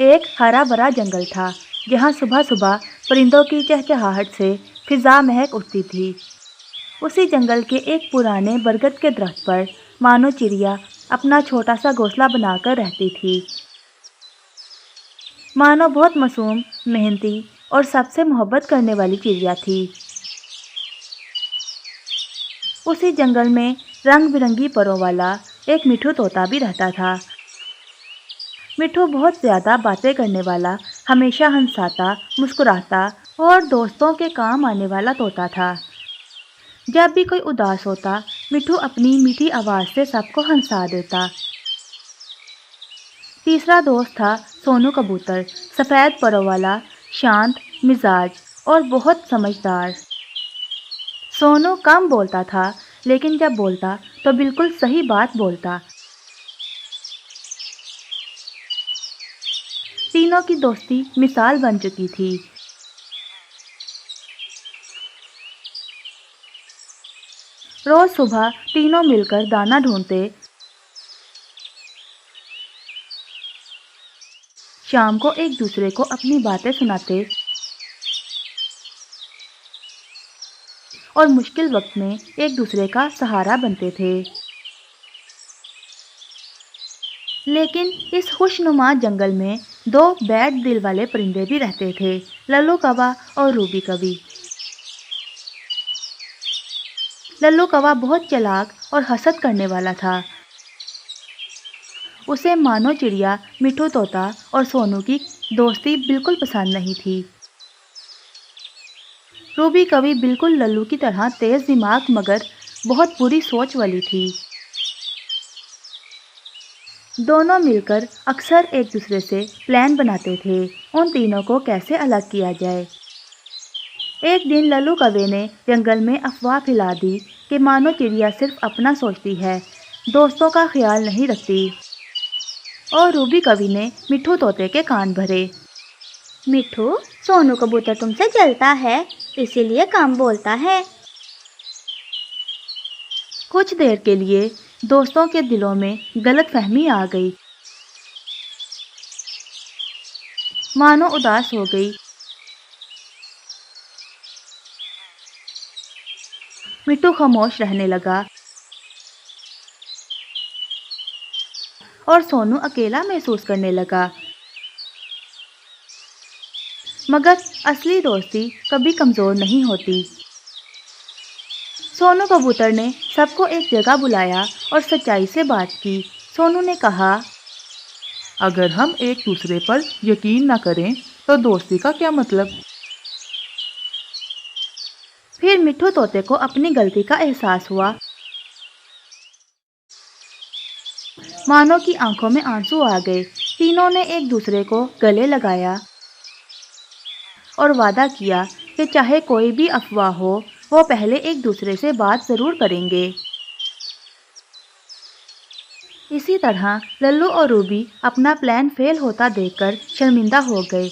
एक हरा भरा जंगल था जहाँ सुबह सुबह परिंदों की चहचहाहट से फिजा महक उठती थी। उसी जंगल के एक पुराने बरगद के दरख्त पर मानो चिड़िया अपना छोटा सा घोंसला बनाकर रहती थी। मानो बहुत मासूम, मेहनती और सबसे मोहब्बत करने वाली चिड़िया थी। उसी जंगल में रंग बिरंगी परों वाला एक मिठू तोता भी रहता था। मिठू बहुत ज़्यादा बातें करने वाला, हमेशा हंसाता, मुस्कुराता और दोस्तों के काम आने वाला तोता था। जब भी कोई उदास होता, मिठू अपनी मीठी आवाज़ से सबको हंसा देता। तीसरा दोस्त था सोनू कबूतर, सफ़ेद परों वाला, शांत मिजाज और बहुत समझदार। सोनू कम बोलता था, लेकिन जब बोलता तो बिल्कुल सही बात बोलता। तीनों की दोस्ती मिसाल बन चुकी थी। रोज सुबह तीनों मिलकर दाना ढूंढते, शाम को एक दूसरे को अपनी बातें सुनाते और मुश्किल वक्त में एक दूसरे का सहारा बनते थे। लेकिन इस खुशनुमा जंगल में दो बैड दिल वाले परिंदे भी रहते थे, लल्लू कौवा और रूबी कवि। लल्लू कौवा बहुत चालाक और हसद करने वाला था। उसे मानो चिड़िया, मिठू तोता और सोनू की दोस्ती बिल्कुल पसंद नहीं थी। रूबी कवि बिल्कुल लल्लू की तरह तेज दिमाग मगर बहुत बुरी सोच वाली थी। दोनों मिलकर अक्सर एक दूसरे से प्लान बनाते थे, उन तीनों को कैसे अलग किया जाए। एक दिन लल्लू कौवे ने जंगल में अफवाह फैला दी कि मानो चिड़िया सिर्फ अपना सोचती है, दोस्तों का ख्याल नहीं रखती। और रूबी कवि ने मिठू तोते के कान भरे। मिठू, सोनू कबूतर तुमसे जलता है, इसीलिए कम बोलता है। कुछ देर के लिए दोस्तों के दिलों में गलतफहमी आ गई। मानो उदास हो गई। मिठू खामोश रहने लगा और सोनू अकेला महसूस करने लगा। मगर असली दोस्ती कभी कमज़ोर नहीं होती। सोनू कबूतर ने सबको एक जगह बुलाया और सच्चाई से बात की। सोनू ने कहा, अगर हम एक दूसरे पर यकीन न करें तो दोस्ती का क्या मतलब। फिर मिठू तोते को अपनी गलती का एहसास हुआ। मानो की आंखों में आंसू आ गए। तीनों ने एक दूसरे को गले लगाया और वादा किया कि चाहे कोई भी अफवाह हो, वो पहले एक दूसरे से बात ज़रूर करेंगे। इसी तरह लल्लू और रूबी अपना प्लान फेल होता देखकर शर्मिंदा हो गए।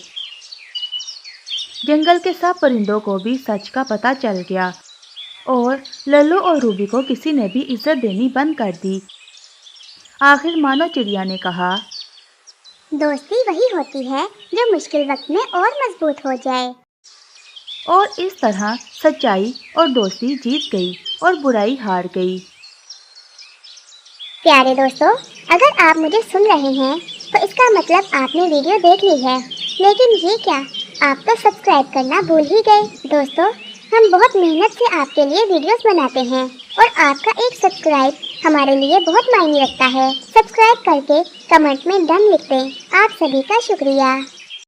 जंगल के सब परिंदों को भी सच का पता चल गया और लल्लू और रूबी को किसी ने भी इज्जत देनी बंद कर दी। आखिर मानो चिड़िया ने कहा, दोस्ती वही होती है जो मुश्किल वक्त में और मजबूत हो जाए। और इस तरह सच्चाई और दोस्ती जीत गई और बुराई हार गई। प्यारे दोस्तों, अगर आप मुझे सुन रहे हैं तो इसका मतलब आपने वीडियो देख ली है, लेकिन ये क्या, आप तो सब्सक्राइब करना भूल ही गए। दोस्तों, हम बहुत मेहनत से आपके लिए वीडियोस बनाते हैं और आपका एक सब्सक्राइब हमारे लिए बहुत मायने रखता है। सब्सक्राइब करके कमेंट में डन लिख दें। आप सभी का शुक्रिया।